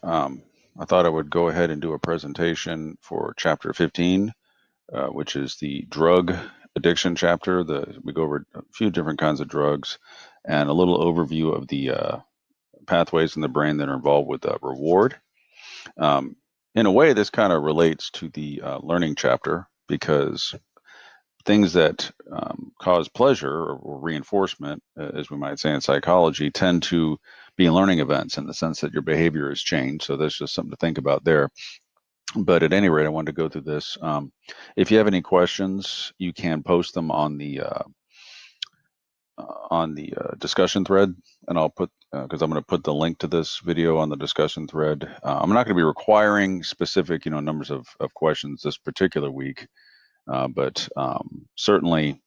I thought I would go ahead and do a presentation for chapter 15, which is the drug addiction chapter. We go over a few different kinds of drugs and a little overview of the pathways in the brain that are involved with reward. Um, in a way, this kind of relates to the learning chapter because things that cause pleasure or reinforcement, as we might say in psychology, tend to be learning events in the sense that your behavior has changed. So that's just something to think about there. But at any rate, I wanted to go through this. If you have any questions, you can post them on the discussion thread, and I'll put because I'm going to put the link to this video on the discussion thread. I'm not going to be requiring specific, numbers of questions this particular week, but certainly,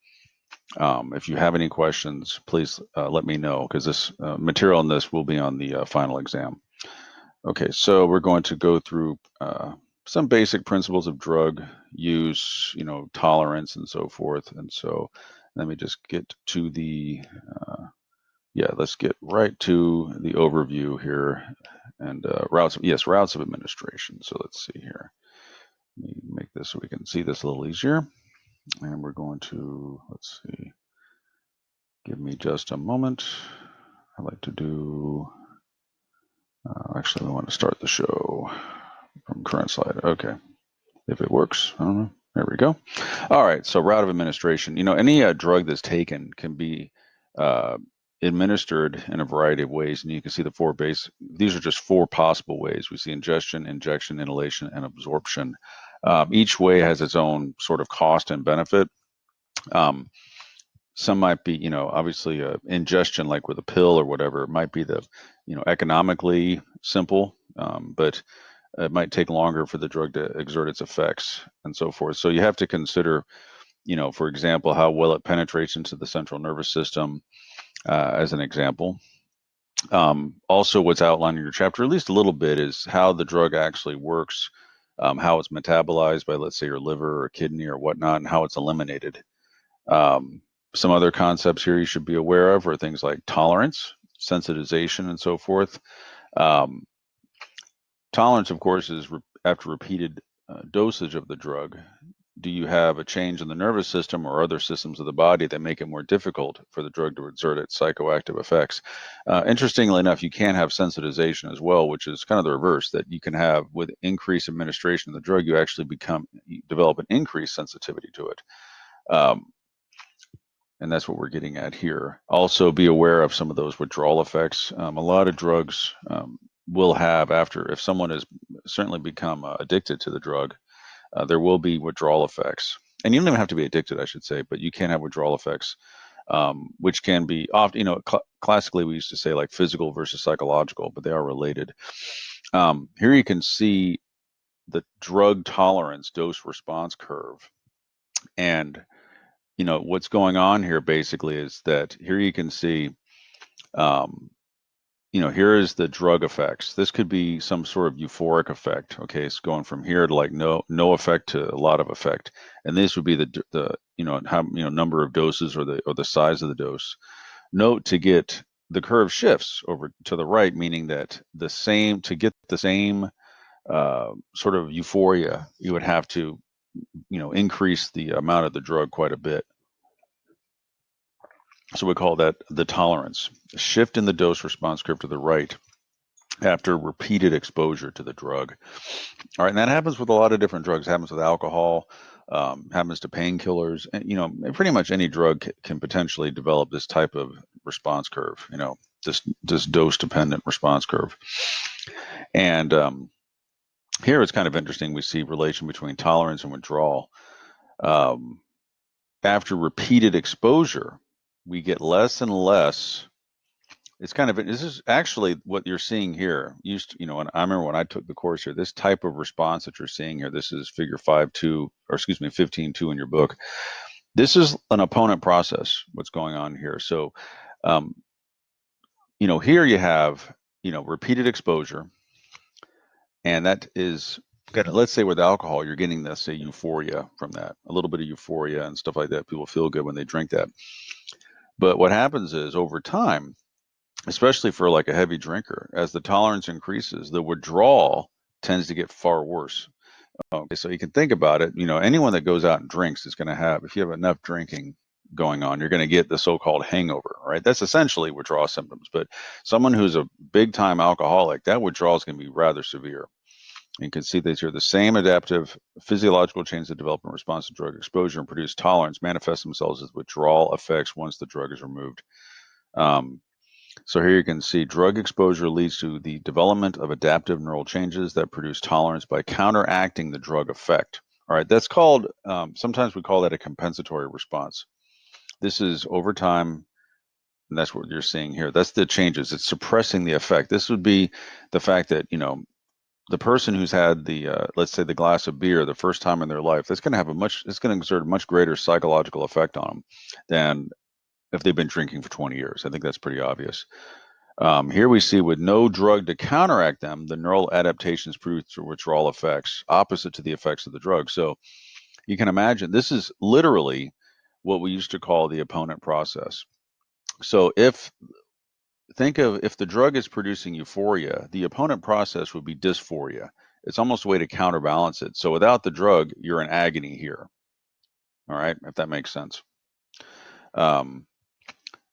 if you have any questions, please let me know because this material on this will be on the final exam. Okay, so we're going to go through some basic principles of drug use, tolerance and so forth. And so let me just get to let's get right to the overview here and routes of administration. So let's see here. Let me make this so we can see this a little easier. And we're going to, let's see, give me just a moment. I like to do, actually, I want to start the show from current slide. Okay. If it works, I don't know. There we go. All right. So route of administration. Any drug that's taken can be administered in a variety of ways, and you can see the four base. These are just four possible ways. We see ingestion, injection, inhalation, and absorption. Each way has its own sort of cost and benefit. Some might be, obviously ingestion, like with a pill or whatever, might be the, economically simple, but it might take longer for the drug to exert its effects and so forth. So you have to consider, for example, how well it penetrates into the central nervous system, as an example. Also, what's outlined in your chapter, at least a little bit, is how the drug actually works, how it's metabolized by, let's say, your liver or kidney or whatnot, and how it's eliminated. Some other concepts here you should be aware of are things like tolerance, sensitization, and so forth. Tolerance, of course, is after repeated dosage of the drug. Do you have a change in the nervous system or other systems of the body that make it more difficult for the drug to exert its psychoactive effects? Interestingly enough, you can have sensitization as well, which is kind of the reverse, that you can have with increased administration of the drug, you actually develop an increased sensitivity to it. And that's what we're getting at here. Also, be aware of some of those withdrawal effects. A lot of drugs will have, if someone has certainly become addicted to the drug, there will be withdrawal effects. And you don't even have to be addicted, I should say, but you can have withdrawal effects, which can be often, classically we used to say like physical versus psychological, but they are related. Here you can see the drug tolerance dose response curve. And what's going on here basically is that here you can see, here is the drug effects. This could be some sort of euphoric effect. Okay, it's going from here to like no effect to a lot of effect, and this would be the number of doses or the size of the dose. Note to get the curve shifts over to the right, meaning that to get the same sort of euphoria, you would have to increase the amount of the drug quite a bit. So we call that the tolerance. A shift in the dose response curve to the right after repeated exposure to the drug. All right, and that happens with a lot of different drugs. It happens with alcohol, happens to painkillers, and pretty much any drug can potentially develop this type of response curve. This dose-dependent response curve. And here it's kind of interesting. We see relation between tolerance and withdrawal. After repeated exposure, we get less and less. This is actually what you're seeing here. And I remember when I took the course here, this type of response that you're seeing here, this is figure 15.2 in your book. This is an opponent process, what's going on here. So, here you have, repeated exposure, and that is, let's say with alcohol, you're getting this, say, euphoria from that, a little bit of euphoria and stuff like that. People feel good when they drink that. But what happens is over time, especially for like a heavy drinker. As the tolerance increases, the withdrawal tends to get far worse. Okay, so you can think about it. Anyone that goes out and drinks is going to have, if you have enough drinking going on, you're going to get the so-called hangover, right? That's essentially withdrawal symptoms. But someone who's a big-time alcoholic, that withdrawal is going to be rather severe. You can see these are the same adaptive physiological changes that develop in response to drug exposure and produce tolerance manifest themselves as withdrawal effects once the drug is removed. So here you can see drug exposure leads to the development of adaptive neural changes that produce tolerance by counteracting the drug effect. All right, that's called, sometimes we call that a compensatory response. This is over time, and that's what you're seeing here. That's the changes. It's suppressing the effect. This would be the fact that, the person who's had the, let's say the glass of beer the first time in their life, that's going to have it's going to exert a much greater psychological effect on them than if they've been drinking for 20 years. I think that's pretty obvious. Here we see with no drug to counteract them, the neural adaptations produce withdrawal effects opposite to the effects of the drug. So you can imagine this is literally what we used to call the opponent process. So think of if the drug is producing euphoria, the opponent process would be dysphoria. It's almost a way to counterbalance it. So without the drug, you're in agony here. All right, if that makes sense.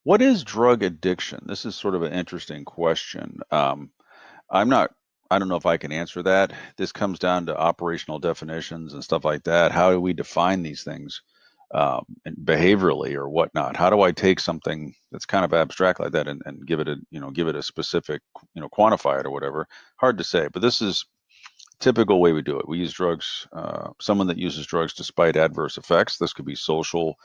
What is drug addiction? This is sort of an interesting question. I don't know if I can answer that. This comes down to operational definitions and stuff like that. How do we define these things behaviorally or whatnot? How do I take something that's kind of abstract like that and give it a specific, quantify it or whatever? Hard to say, but this is typical way we do it. We use drugs, someone that uses drugs despite adverse effects. This could be social,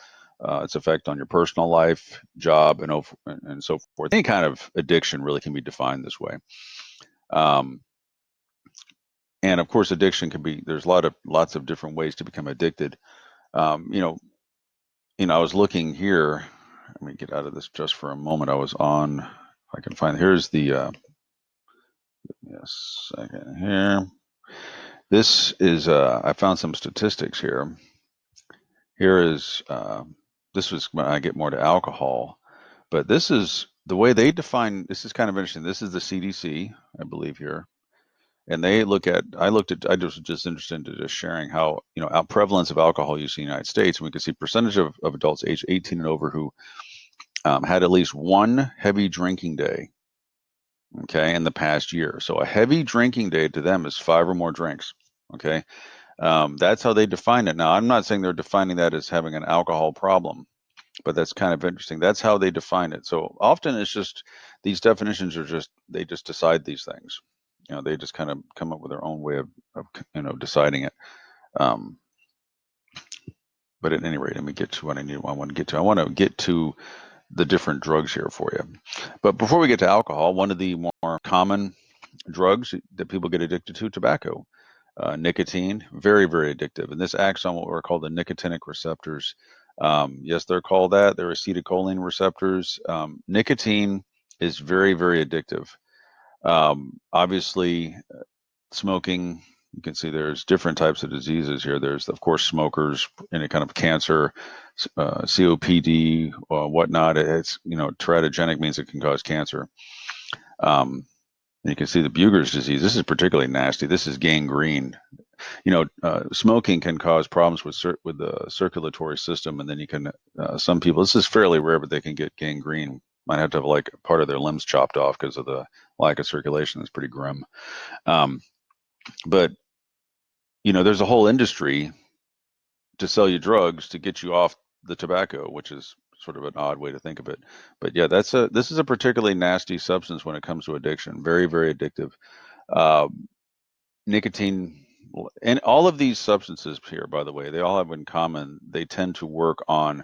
its effect on your personal life, job, and so forth. Any kind of addiction really can be defined this way. And of course, addiction can be, there's lots of different ways to become addicted. I was looking here, let me get out of this just for a moment. I was on, if I can find, here's the, give me a second here. This is, I found some statistics here. Here is, this was when I get more to alcohol, but this is the way they define, this is kind of interesting. This is the CDC, I believe here. And I was just interested in just sharing how, prevalence of alcohol use in the United States. And we can see percentage of adults aged 18 and over who had at least one heavy drinking day, okay, in the past year. So a heavy drinking day to them is 5 or more drinks, okay? That's how they define it. Now, I'm not saying they're defining that as having an alcohol problem, but that's kind of interesting. That's how they define it. So often it's just, these definitions they just decide these things. They just kind of come up with their own way of deciding it. But at any rate, let me get to what I want to get to. I want to get to the different drugs here for you. But before we get to alcohol, one of the more common drugs that people get addicted to, tobacco. Nicotine, very, very addictive. And this acts on what are called the nicotinic receptors. Yes, they're called that. They're acetylcholine receptors. Nicotine is very, very addictive. Obviously, smoking, you can see there's different types of diseases here. There's, of course, smokers, any kind of cancer, COPD, whatnot. It's, teratogenic means it can cause cancer. You can see the Buerger's disease. This is particularly nasty. This is gangrene. Smoking can cause problems with the circulatory system, and then you can, some people, this is fairly rare, but they can get gangrene. Might have to have like part of their limbs chopped off because of the lack of circulation. It's pretty grim. But there's a whole industry to sell you drugs to get you off the tobacco, which is sort of an odd way to think of it. But yeah, this is a particularly nasty substance when it comes to addiction. Very, very addictive. Nicotine, and all of these substances here, by the way, they all have in common, they tend to work on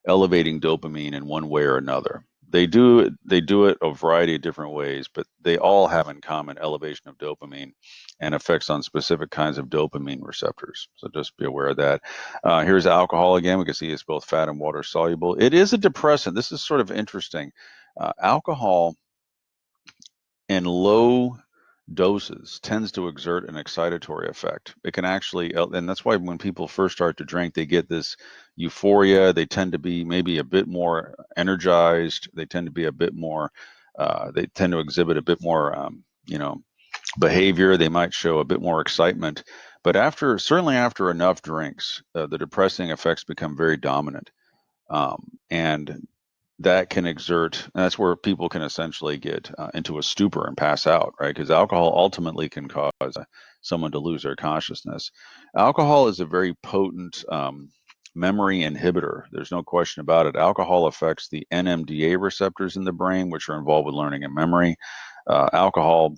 elevating dopamine in one way or another. They do it a variety of different ways, but they all have in common elevation of dopamine and effects on specific kinds of dopamine receptors. So just be aware of that. Here's alcohol again. We can see it's both fat and water soluble. It is a depressant. This is sort of interesting. Alcohol in low doses tends to exert an excitatory effect. It can actually, and that's why when people first start to drink, they get this euphoria. They tend to be maybe a bit more energized. They tend to be a bit more They tend to exhibit a bit more, behavior. They might show a bit more excitement. But certainly after enough drinks, the depressing effects become very dominant. And that can exert, and that's where people can essentially get into a stupor and pass out, right? Because alcohol ultimately can cause someone to lose their consciousness. Alcohol is a very potent memory inhibitor. There's no question about it. Alcohol affects the NMDA receptors in the brain, which are involved with learning and memory. Alcohol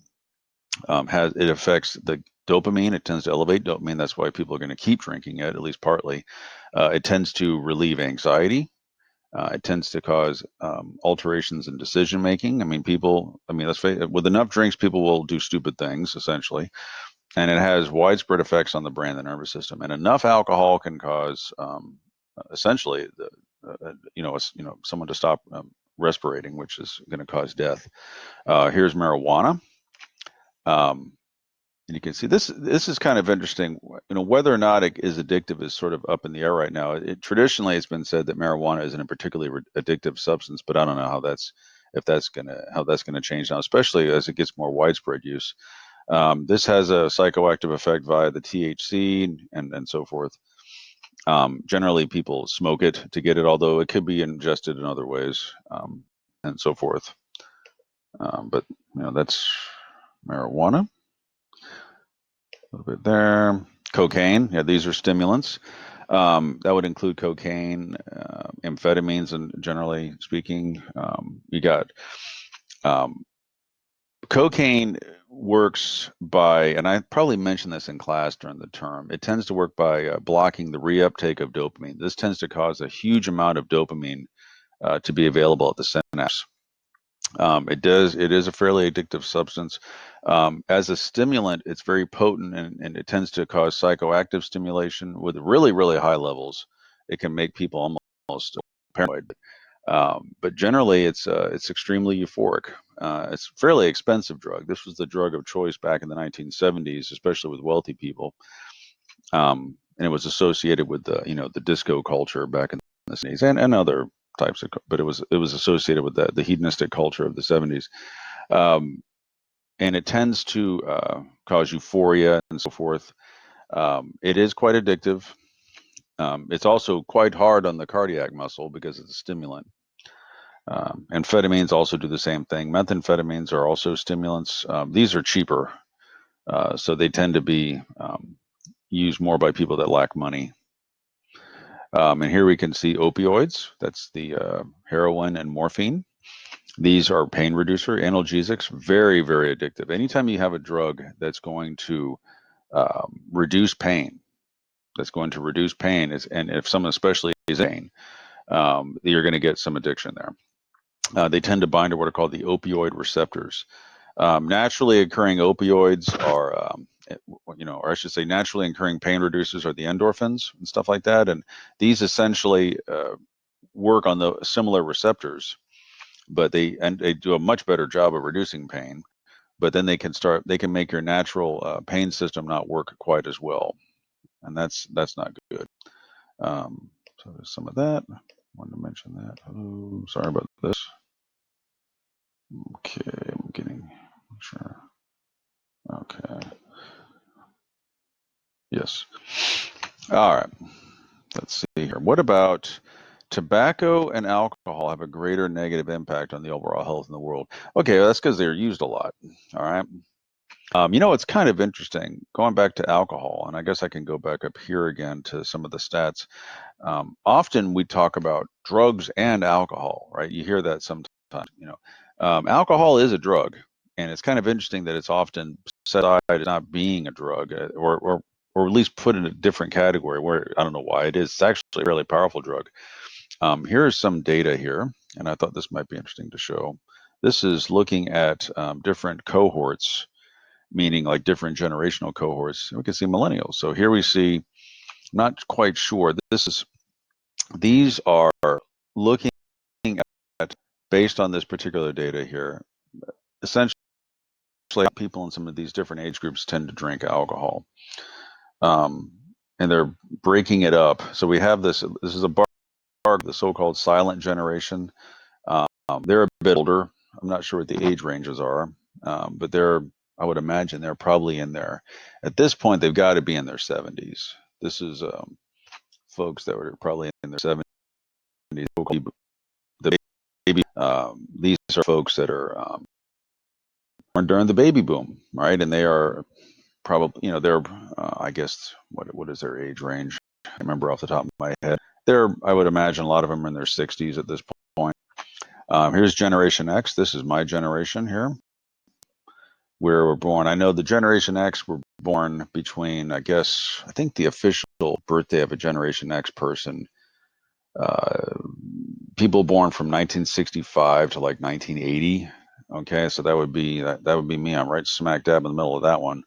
it affects the dopamine. It tends to elevate dopamine. That's why people are going to keep drinking it, at least partly. It tends to relieve anxiety. It tends to cause alterations in decision making. Let's face it, with enough drinks, people will do stupid things, essentially. And it has widespread effects on the brain and the nervous system. And enough alcohol can cause, essentially, someone to stop respirating, which is going to cause death. Here's marijuana. And you can see this is kind of interesting. Whether or not it is addictive is sort of up in the air right now. Traditionally, it's been said that marijuana isn't a particularly addictive substance, but I don't know how that's gonna change now, especially as it gets more widespread use. This has a psychoactive effect via the THC and so forth. Generally, people smoke it to get it, although it could be ingested in other ways, and so forth. But that's marijuana. A little bit there. Cocaine. Yeah, these are stimulants. That would include cocaine, amphetamines, and generally speaking, you got cocaine works by, and I probably mentioned this in class during the term, it tends to work by blocking the reuptake of dopamine. This tends to cause a huge amount of dopamine to be available at the synapse. It is a fairly addictive substance. As a stimulant, it's very potent and it tends to cause psychoactive stimulation with really, really high levels. It can make people almost paranoid. But generally, it's extremely euphoric. It's a fairly expensive drug. This was the drug of choice back in the 1970s, especially with wealthy people. And it was associated with the disco culture back in the 70s and other types of, but it was associated with the hedonistic culture of the 70s. And it tends to cause euphoria and so forth. It is quite addictive. It's also quite hard on the cardiac muscle because it's a stimulant. Amphetamines also do the same thing. Methamphetamines are also stimulants. These are cheaper, so they tend to be used more by people that lack money. And here we can see opioids. That's the heroin and morphine. These are pain reducer, analgesics, very, very addictive. Anytime you have a drug that's going to reduce pain, and if someone especially is in pain, you're going to get some addiction there. They tend to bind to what are called the opioid receptors. Naturally occurring opioids are, or I should say naturally occurring pain reducers are the endorphins and stuff like that. And these essentially work on the similar receptors, but they do a much better job of reducing pain. But then they can make your natural pain system not work quite as well. And that's not good. So there's some of that. I wanted to mention that. Oh, sorry about this. Okay, I'm getting sure. Okay. Yes. All right. Let's see here. What about tobacco and alcohol have a greater negative impact on the overall health in the world? Okay, well, that's because they're used a lot. All right. It's kind of interesting going back to alcohol, and I guess I can go back up here again to some of the stats. Often we talk about drugs and alcohol, right? You hear that sometimes. Alcohol is a drug, and it's kind of interesting that it's often set aside as not being a drug, or at least put in a different category. Where I don't know why it is. It's actually a really powerful drug. Here is some data here, and I thought this might be interesting to show. This is looking at different cohorts, meaning like different generational cohorts. We can see millennials. So here we see, not quite sure. These are looking at, based on this particular data here, essentially people in some of these different age groups tend to drink alcohol. And they're breaking it up. So we have this is a bar, the so-called silent generation. They're a bit older. I'm not sure what the age ranges are, but I would imagine they're probably in there. At this point, they've got to be in their 70s. This is folks that were probably in their 70s. The baby. These are folks that are born during the baby boom, right? And they are probably, they're, I guess, what is their age range? I remember off the top of my head. I would imagine a lot of them are in their 60s at this point. Here's Generation X. This is my generation here, where we're born. I know the Generation X were born between, I think the official birthday of a Generation X person, people born from 1965 to like 1980. Okay, so that would be me. I'm right smack dab in the middle of that one.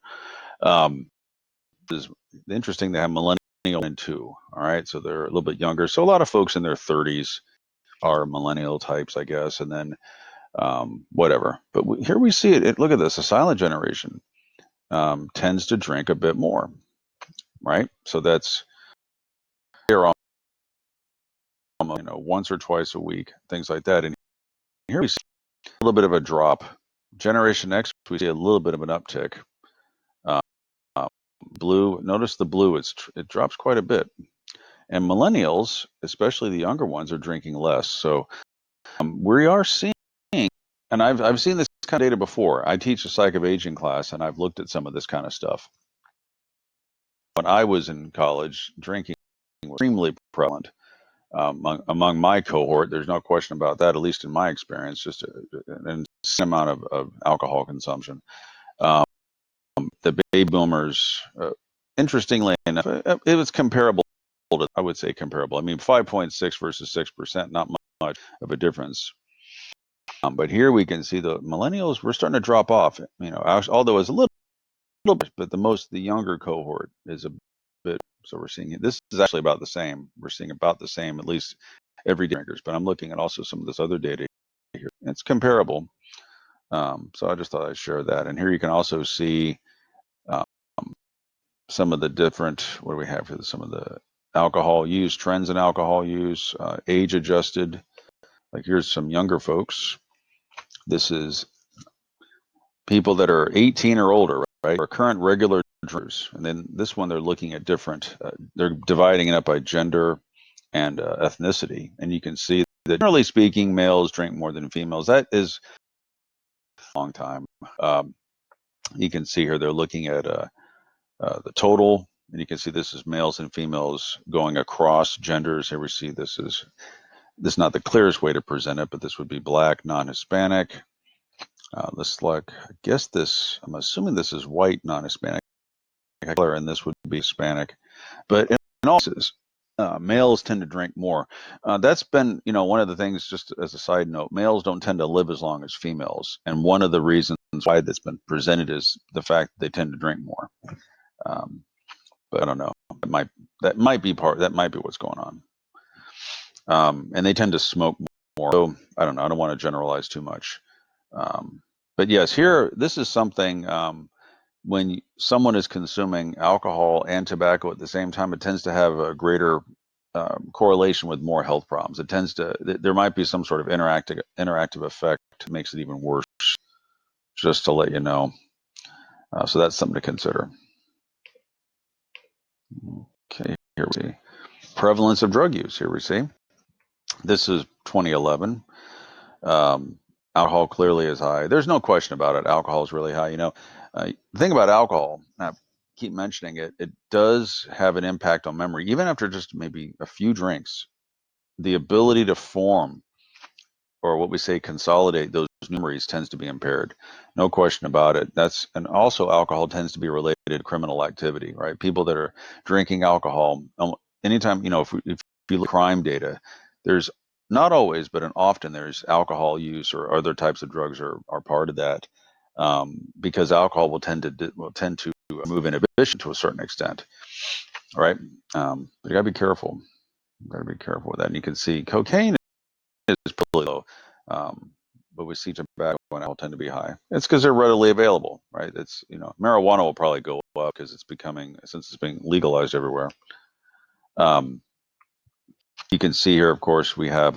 It's interesting they have millennial in too. All right, so they're a little bit younger. So a lot of folks in their 30s are millennial types, I guess, and then whatever. But here we see it. Look at this. A silent generation tends to drink a bit more, right? So that's once or twice a week, things like that. And here we see a little bit of a drop. Generation X, we see a little bit of an uptick. Blue, notice the blue, it drops quite a bit. And millennials, especially the younger ones, are drinking less. So we are seeing, and I've seen this kind of data before. I teach a psych of aging class, and I've looked at some of this kind of stuff. When I was in college, drinking was extremely prevalent among my cohort. There's no question about that, at least in my experience, just an insane amount of alcohol consumption. The baby boomers, interestingly enough, it was comparable. I would say comparable. I mean, 5.6 versus 6%, not much of a difference. But here we can see the millennials were starting to drop off. Although it's a little bit, but the younger cohort is a bit. So we're seeing this is actually about the same. We're seeing about the same, at least every drinkers. But I'm looking at also some of this other data here. It's comparable. So I just thought I'd share that. And here you can also see some of the different. What do we have here? Some of the alcohol use trends in alcohol use, age adjusted. Like here's some younger folks. This is people that are 18 or older, right? Or current regular drinkers. And then this one, they're looking at different, they're dividing it up by gender and ethnicity. And you can see that generally speaking, males drink more than females. That is a long time. You can see here, they're looking at the total, and you can see this is males and females going across genders. Here we see this is not the clearest way to present it, but this would be Black, non-Hispanic. This like, I guess this, I'm assuming this is white, non-Hispanic, and this would be Hispanic. But in all cases, males tend to drink more. That's been, one of the things, just as a side note, males don't tend to live as long as females. And one of the reasons why that's been presented is the fact that they tend to drink more. But I don't know. That might be what's going on. And they tend to smoke more. So I don't know. I don't want to generalize too much. But yes, here, this is something, when someone is consuming alcohol and tobacco at the same time, it tends to have a greater correlation with more health problems. There might be some sort of interactive effect that makes it even worse, just to let you know. So that's something to consider. Okay, here we see prevalence of drug use. Here we see. This is 2011. Alcohol clearly is high. There's no question about it. Alcohol is really high. The thing about alcohol, and I keep mentioning it, it does have an impact on memory. Even after just maybe a few drinks, the ability to form, or what we say consolidate those memories, tends to be impaired. No question about it. And also alcohol tends to be related to criminal activity, right? People that are drinking alcohol, anytime, if you look at crime data, there's not always, but often there's alcohol use or other types of drugs are part of that, because alcohol will tend to move inhibition to a certain extent, right? But you gotta be careful. You gotta be careful with that. And you can see cocaine is pretty low, but we see tobacco and alcohol tend to be high. It's because they're readily available, right? It's marijuana will probably go up because since it's being legalized everywhere. You can see here, of course, we have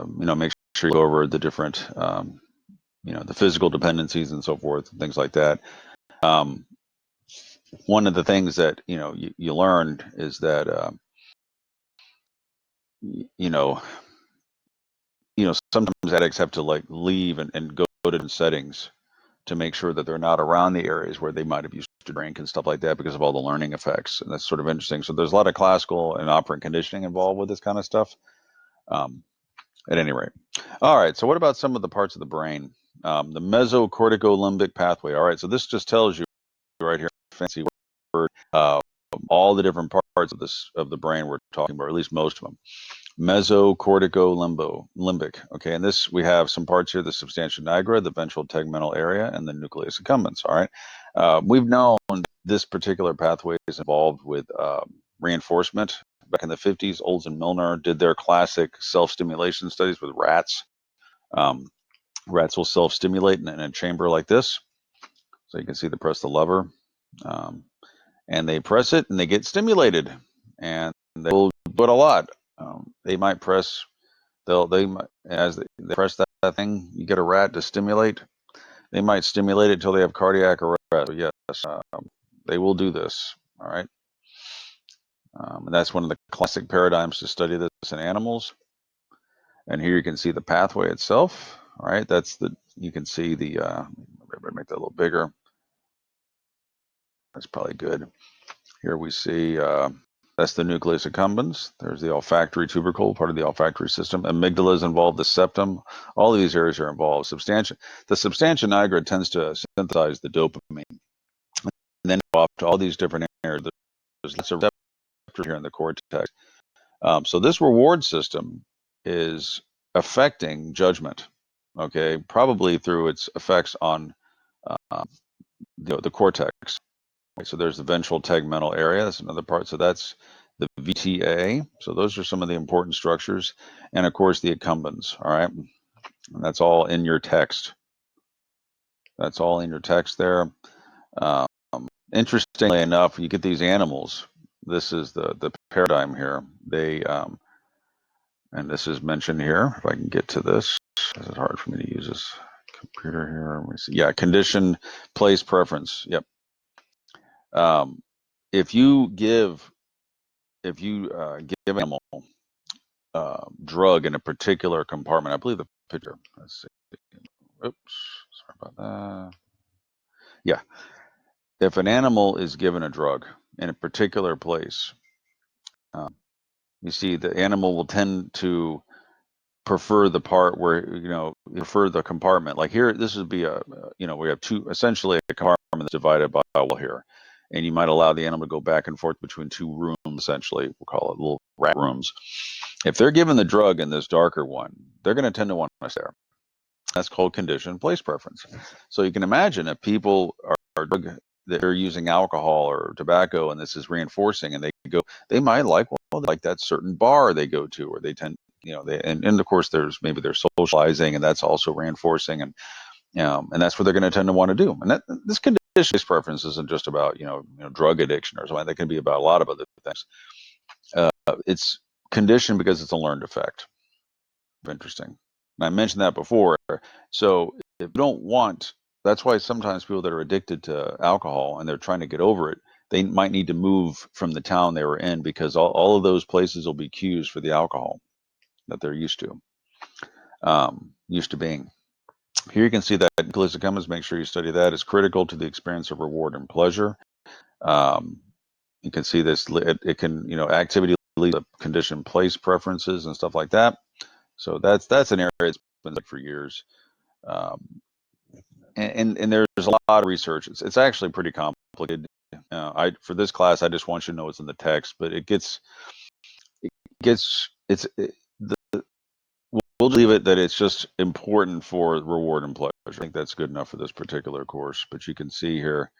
make sure you go over the different, the physical dependencies and so forth, and things like that. One of the things that you learned is that sometimes addicts have to like leave and go to different settings to make sure that they're not around the areas where they might have used to drink and stuff like that because of all the learning effects. And that's sort of interesting. So there's a lot of classical and operant conditioning involved with this kind of stuff. At any rate. All right. So what about some of the parts of the brain? The mesocorticolimbic pathway. All right. So this just tells you right here, fancy word, all the different parts of the brain we're talking about, or at least most of them. Mesocorticolimbic. Okay, and this we have some parts here: the substantia nigra, the ventral tegmental area, and the nucleus accumbens. All right, we've known this particular pathway is involved with reinforcement. Back in the 50s, Olds and Milner did their classic self-stimulation studies with rats. Rats will self-stimulate in a chamber like this. So you can see they press the lever, and they press it, and they get stimulated, and they will do it a lot. They might press. As they press that thing, you get a rat to stimulate. They might stimulate it until they have cardiac arrest. So yes, they will do this. All right, and that's one of the classic paradigms to study this in animals. And here you can see the pathway itself. All right, you can see the. Make that a little bigger. That's probably good. Here we see. That's the nucleus accumbens. There's the olfactory tubercle, part of the olfactory system. Amygdala is involved, the septum. All of these areas are involved. The substantia nigra tends to synthesize the dopamine. And then off to all these different areas. There's lots of receptors here in the cortex. So this reward system is affecting judgment, okay, probably through its effects on the cortex. So there's the ventral tegmental area. That's another part. So that's the VTA. So those are some of the important structures. And of course, the accumbens. All right. And that's all in your text. That's all in your text there. Interestingly enough, you get these animals. This is the paradigm here. They, and this is mentioned here. If I can get to this, this is hard for me to use this computer here. Let me see. Yeah, condition, place, preference. Yep. If you give an animal drug in a particular compartment, I believe the picture. Let's see. Oops, sorry about that. Yeah, if an animal is given a drug in a particular place, you see the animal will tend to prefer the part where prefer the compartment. Like here, this would be we have essentially a compartment that's divided by a wall here. And you might allow the animal to go back and forth between two rooms, essentially. We'll call it little rat rooms. If they're given the drug in this darker one, they're going to tend to want to stay there. That's called conditioned place preference. So you can imagine if people are they're using alcohol or tobacco, and this is reinforcing, and they might like that certain bar they go to, or they tend, and of course they're socializing, and that's also reinforcing, and that's what they're going to tend to want to do. And this condition-based preference isn't just about drug addiction or something. That can be about a lot of other things. It's conditioned because it's a learned effect. Interesting. And I mentioned that before. So if you don't want, that's why sometimes people that are addicted to alcohol and they're trying to get over it, they might need to move from the town they were in, because all of those places will be cues for the alcohol that they're used to being. Here you can see that nucleus accumbens. Make sure you study that. Is critical to the experience of reward and pleasure. You can see this. It can activity lead to conditioned place preferences and stuff like that. So that's an area that's been like for years. And there's a lot of research. It's actually pretty complicated. For this class, I just want you to know what's in the text, but we'll leave it that it's just important for reward and pleasure. I think that's good enough for this particular course. But you can see here,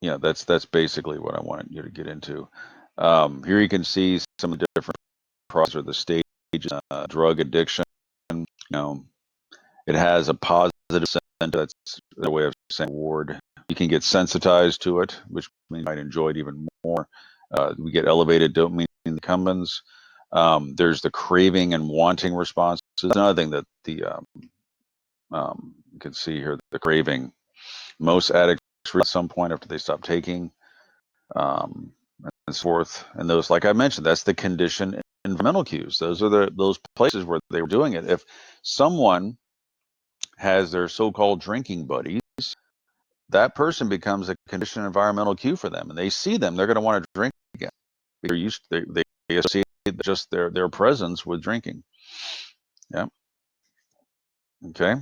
that's basically what I wanted you to get into. Here you can see some of the different processes or the stages. Drug addiction. It has a positive sentiment. That's a way of saying reward. You can get sensitized to it, which means you might enjoy it even more. We get elevated dopamine in the accumbens. There's the craving and wanting responses. Another thing that you can see here, the craving. Most addicts at some point after they stop taking, and so forth. And those, like I mentioned, that's the condition environmental cues. Those are those places where they were doing it. If someone has their so-called drinking buddies, that person becomes a conditioned environmental cue for them, and they see them, they're going to want to drink again. They're used to, they associate just their presence with drinking. Yeah. Okay.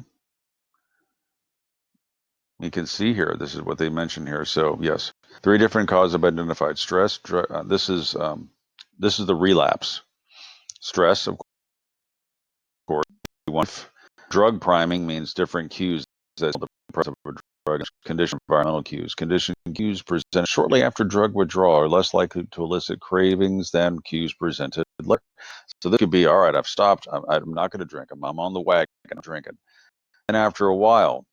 You can see here, this is what they mentioned here. So yes, 3 different causes of identified stress. This is the relapse. Stress, of course. Drug priming means different cues that the presence of a drug. Conditioned environmental cues. Conditioned cues presented shortly after drug withdrawal are less likely to elicit cravings than cues presented later. So this could be, all right, I've stopped. I'm not going to drink. I'm on the wagon. I'm drinking. And after a while,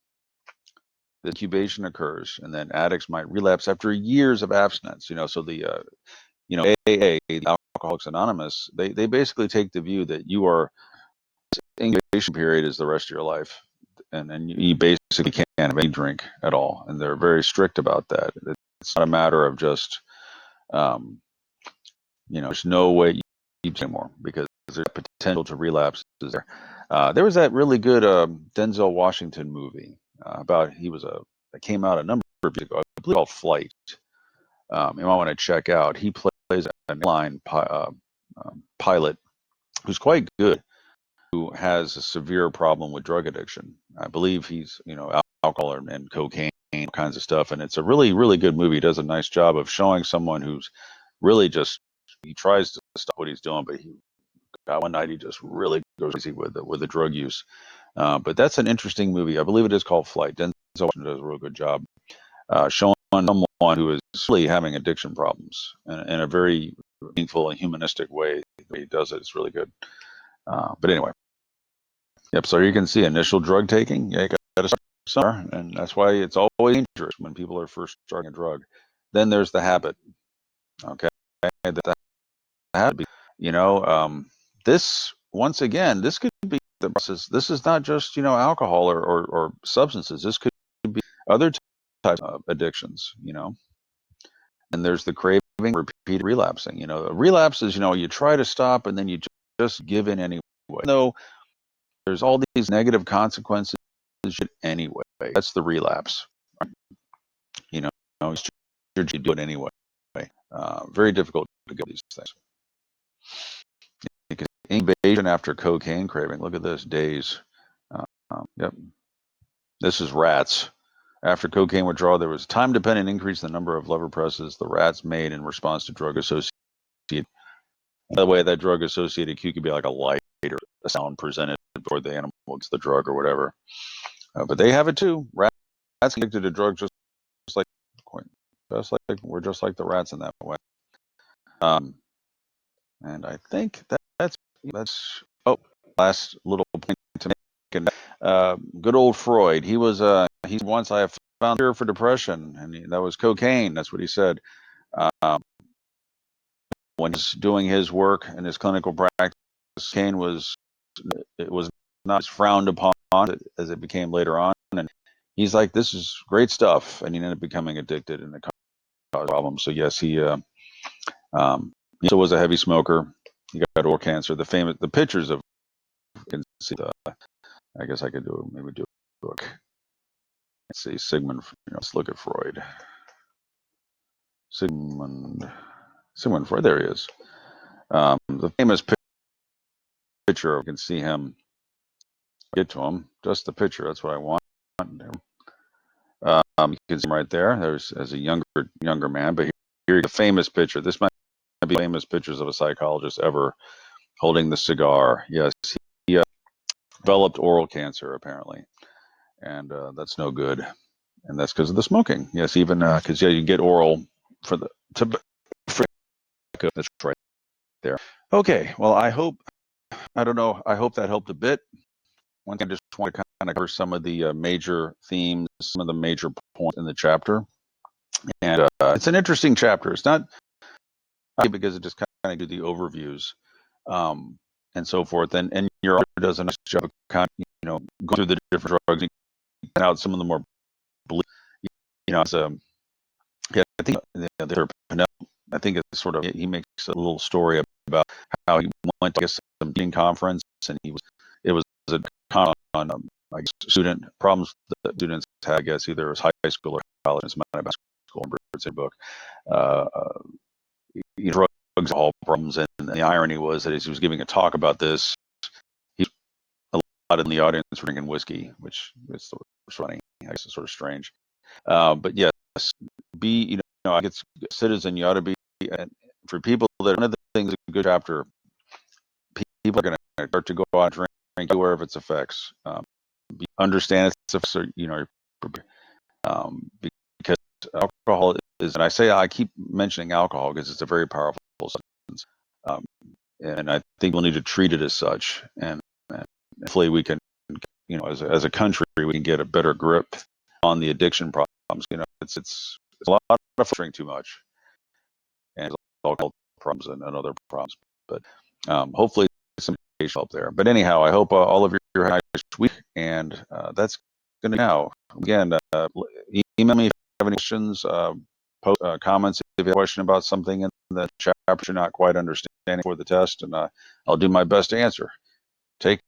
the incubation occurs, and then addicts might relapse after years of abstinence. So the AA, the Alcoholics Anonymous, they basically take the view that your incubation period is the rest of your life, and you basically can't have any drink at all, and they're very strict about that. It's not a matter of just there's no way you keep anymore because there's potential to relapse there. There was that really good Denzel Washington movie about that came out a number of years ago. I believe called Flight. You might want to check out. He plays an airline pilot who's quite good, who has a severe problem with drug addiction. I believe he's alcohol and cocaine, all kinds of stuff, and it's a really, really good movie. He does a nice job of showing someone who's really he tries to stop what he's doing, but one night he just really goes crazy with the drug use. But that's an interesting movie. I believe it is called Flight. Denzel Washington does a real good job showing someone who is really having addiction problems in a very meaningful and humanistic way. The way he does it, it's really good. But anyway, yep. So you can see initial drug taking. Yeah, you got to start somewhere, and that's why it's always dangerous when people are first starting a drug. Then there's the habit. Okay, the habit. This once again, this could be the process. This is not just alcohol or substances. This could be other types of addictions. And there's the craving, repeat relapsing. A relapse is you try to stop and then you just give in anyway. Though there's all these negative consequences anyway. That's the relapse. You do it anyway. Very difficult to get these things. Because incubation after cocaine craving. Look at this, days. Yep. This is rats. After cocaine withdrawal, there was a time-dependent increase in the number of liver presses the rats made in response to drug-associated. By the way, that drug-associated cue could be like a light or a sound presented before the animal gets the drug or whatever. But they have it too. Rats addicted to drugs just like we're just like the rats in that way. And I think that's last little point to make. And good old Freud. He once I have found a cure for depression, and that was cocaine. That's what he said. When he's doing his work in his clinical practice, cocaine was not as frowned upon as it became later on. And he's like, "This is great stuff," and he ended up becoming addicted and it caused problems. So yes, he also was a heavy smoker. He got oral cancer. The pictures of, you can see I guess I could maybe do a book. Let's see, Sigmund. Let's look at Freud. Sigmund Freud. There he is. The famous picture. You can see him. Get to him. Just the picture. That's what I want. You can see him right there. There's as a younger man. But here's a famous picture. This might be famous pictures of a psychologist ever holding the cigar. Yes, he developed oral cancer apparently, and that's no good. And that's because of the smoking. Yes, even because you get oral for that's right there. Okay, well, I hope that helped a bit. Once again, I just want to kind of cover some of the major themes, some of the major points in the chapter. And it's an interesting chapter. It's not because it just kind of do the overviews. and so forth. And your author does a nice job of kind of, going through the different drugs and getting out some of the more, as yeah, I think the I think it's sort of, he makes a little story about how he went to some dean conference, and it was a con on I guess student problems that students had, I guess either it was high school or college. It's my school, it's a book. Drugs, all problems, and the irony was that as he was giving a talk about this, he a lot in the audience were drinking whiskey, which is sort of funny. I guess it's sort of strange. But yes, I guess a citizen, you ought to be, and for people that, one of the things, a good chapter, people are going to start to go out and drink, aware of its effects, understand its effects, or, because alcohol is, and I keep mentioning alcohol because it's a very powerful substance, and I think we'll need to treat it as such, and hopefully we can, as a country, we can get a better grip on the addiction problems. It's a lot of drinking too much, and alcohol problems and other problems, but hopefully some help there. But anyhow, I hope all of you have a nice week, and that's going to now. Again, email me if you have any questions, post comments if you have a question about something in the chapter you're not quite understanding for the test, and I'll do my best to answer. Take